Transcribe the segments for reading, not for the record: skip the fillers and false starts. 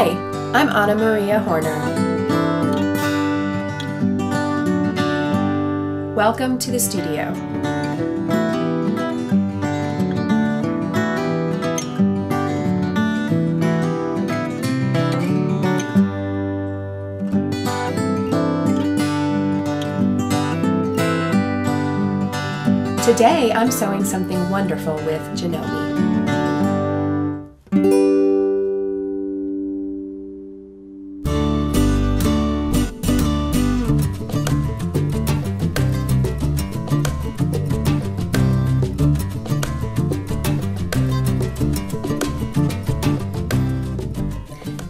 Hi, I'm Anna Maria Horner. Welcome to the studio. Today I'm sewing something wonderful with Janome.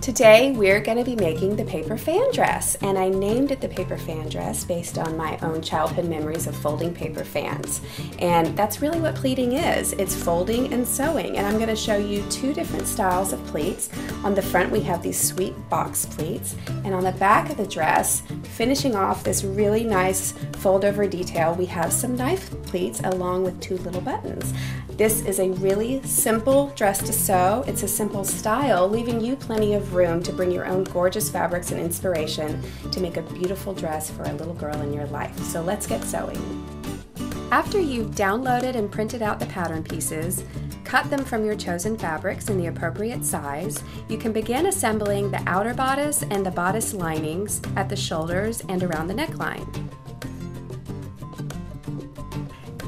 Today we're going to be making the paper fan dress, and I named it the paper fan dress based on my own childhood memories of folding paper fans. And that's really what pleating is. It's folding and sewing, and I'm going to show you two different styles of pleats. On the front we have these sweet box pleats, and on the back of the dress, finishing off this really nice fold over detail, we have some knife pleats along with two little buttons. This is a really simple dress to sew. It's a simple style, leaving you plenty of room to bring your own gorgeous fabrics and inspiration to make a beautiful dress for a little girl in your life. So let's get sewing. After you've downloaded and printed out the pattern pieces, cut them from your chosen fabrics in the appropriate size, you can begin assembling the outer bodice and the bodice linings at the shoulders and around the neckline.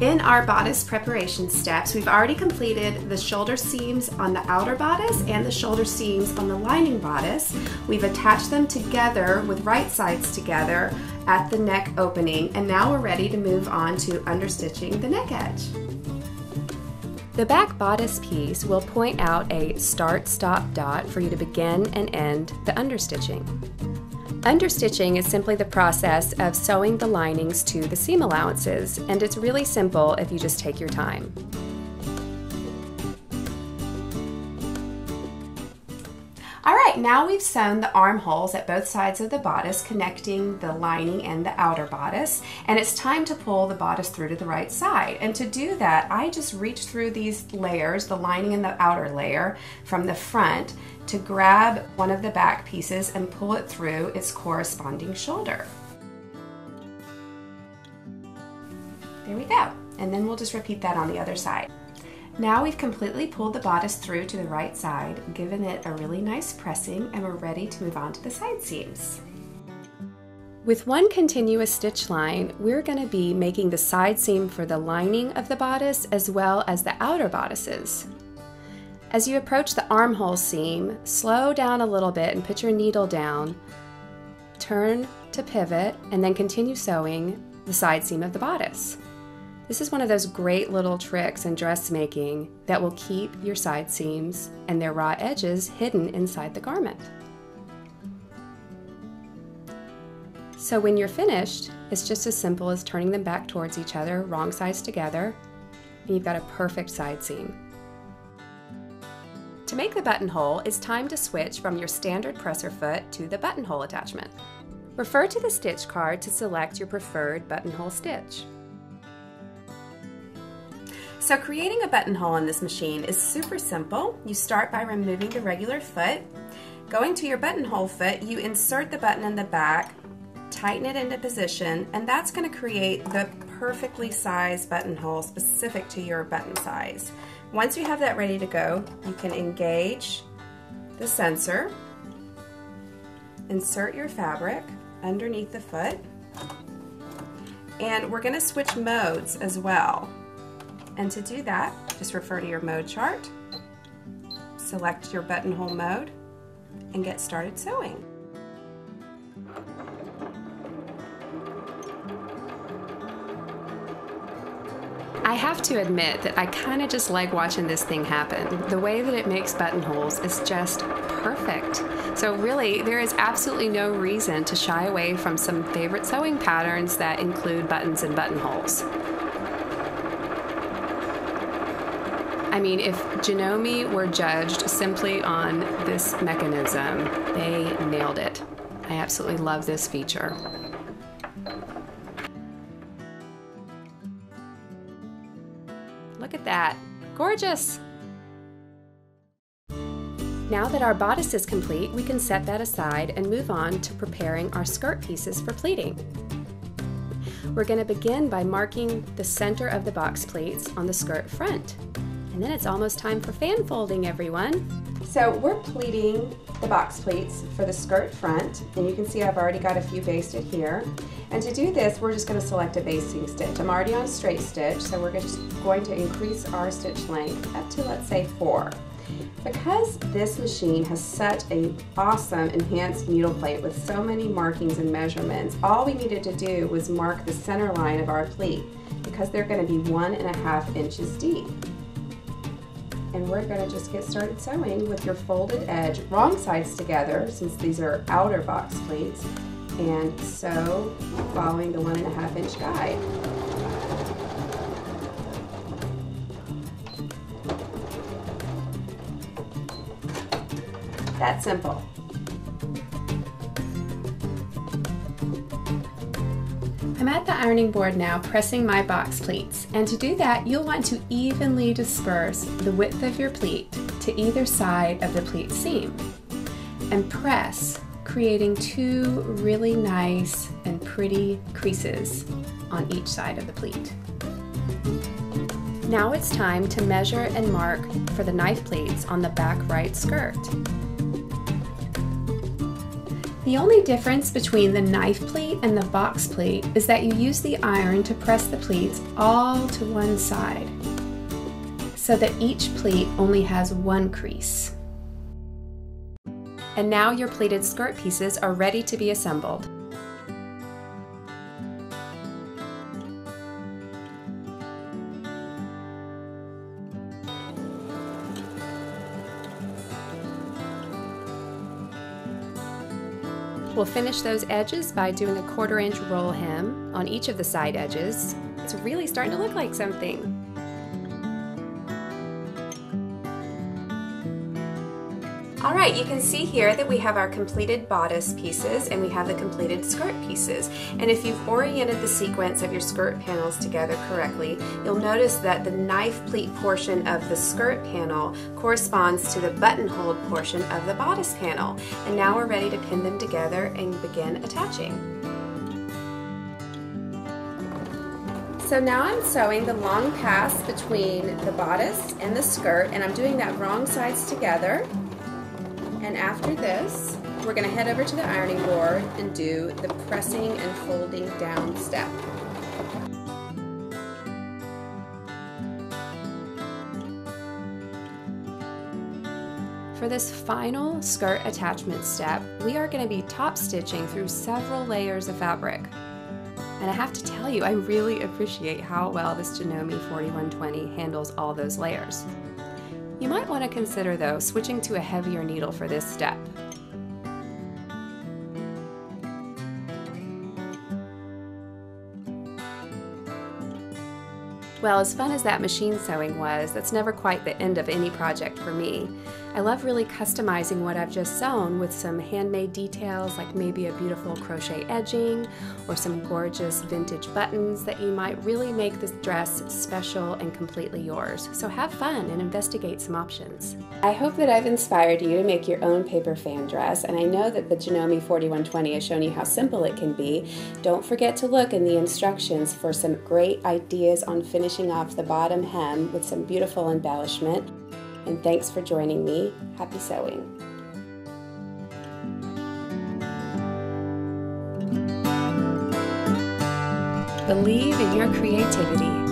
In our bodice preparation steps, we've already completed the shoulder seams on the outer bodice and the shoulder seams on the lining bodice. We've attached them together with right sides together at the neck opening, and now we're ready to move on to understitching the neck edge. The back bodice piece will point out a start-stop dot for you to begin and end the understitching. Understitching is simply the process of sewing the linings to the seam allowances, and it's really simple if you just take your time. Alright, now we've sewn the armholes at both sides of the bodice, connecting the lining and the outer bodice, and it's time to pull the bodice through to the right side. And to do that, I just reach through these layers, the lining and the outer layer, from the front to grab one of the back pieces and pull it through its corresponding shoulder. There we go. And then we'll just repeat that on the other side. Now we've completely pulled the bodice through to the right side, given it a really nice pressing, and we're ready to move on to the side seams. With one continuous stitch line, we're going to be making the side seam for the lining of the bodice as well as the outer bodices. As you approach the armhole seam, slow down a little bit and put your needle down, turn to pivot, and then continue sewing the side seam of the bodice. This is one of those great little tricks in dressmaking that will keep your side seams and their raw edges hidden inside the garment. So when you're finished, it's just as simple as turning them back towards each other, wrong sides together, and you've got a perfect side seam. To make the buttonhole, it's time to switch from your standard presser foot to the buttonhole attachment. Refer to the stitch card to select your preferred buttonhole stitch. So creating a buttonhole on this machine is super simple. You start by removing the regular foot. Going to your buttonhole foot, you insert the button in the back, tighten it into position, and that's going to create the perfectly sized buttonhole specific to your button size. Once you have that ready to go, you can engage the sensor, insert your fabric underneath the foot, and we're going to switch modes as well. And to do that, just refer to your mode chart, select your buttonhole mode, and get started sewing. I have to admit that I kind of just like watching this thing happen. The way that it makes buttonholes is just perfect. So really, there is absolutely no reason to shy away from some favorite sewing patterns that include buttons and buttonholes. I mean, if Janome were judged simply on this mechanism, they nailed it. I absolutely love this feature. Look at that. Gorgeous! Now that our bodice is complete, we can set that aside and move on to preparing our skirt pieces for pleating. We're going to begin by marking the center of the box pleats on the skirt front. And then it's almost time for fan folding, everyone. So we're pleating the box pleats for the skirt front, and you can see I've already got a few basted here. And to do this, we're just going to select a basting stitch. I'm already on a straight stitch, so we're just going to increase our stitch length up to, let's say, 4. Because this machine has such an awesome enhanced needle plate with so many markings and measurements, all we needed to do was mark the center line of our pleat, because they're going to be 1.5 inches deep. And we're going to just get started sewing with your folded edge wrong sides together, since these are outer box pleats, and sew following the 1.5 inch guide. That's simple. I'm at the ironing board now pressing my box pleats, and to do that you'll want to evenly disperse the width of your pleat to either side of the pleat seam and press, creating 2 really nice and pretty creases on each side of the pleat. Now it's time to measure and mark for the knife pleats on the back right skirt. The only difference between the knife pleat and the box pleat is that you use the iron to press the pleats all to one side, so that each pleat only has 1 crease. And now your pleated skirt pieces are ready to be assembled. We'll finish those edges by doing a 1/4 inch roll hem on each of the side edges. It's really starting to look like something. Alright, you can see here that we have our completed bodice pieces and we have the completed skirt pieces. And if you've oriented the sequence of your skirt panels together correctly, you'll notice that the knife pleat portion of the skirt panel corresponds to the buttonhole portion of the bodice panel. And now we're ready to pin them together and begin attaching. So now I'm sewing the long pass between the bodice and the skirt, and I'm doing that wrong sides together. And after this, we're going to head over to the ironing board and do the pressing and folding down step. For this final skirt attachment step, we are going to be top stitching through several layers of fabric. And I have to tell you, I really appreciate how well this Janome 4120 handles all those layers. You might want to consider, though, switching to a heavier needle for this step. Well, as fun as that machine sewing was, that's never quite the end of any project for me. I love really customizing what I've just sewn with some handmade details, like maybe a beautiful crochet edging or some gorgeous vintage buttons that you might really make this dress special and completely yours. So have fun and investigate some options. I hope that I've inspired you to make your own paper fan dress, and I know that the Janome 4120 has shown you how simple it can be. Don't forget to look in the instructions for some great ideas on finishing off the bottom hem with some beautiful embellishment. And thanks for joining me. Happy sewing. Believe in your creativity.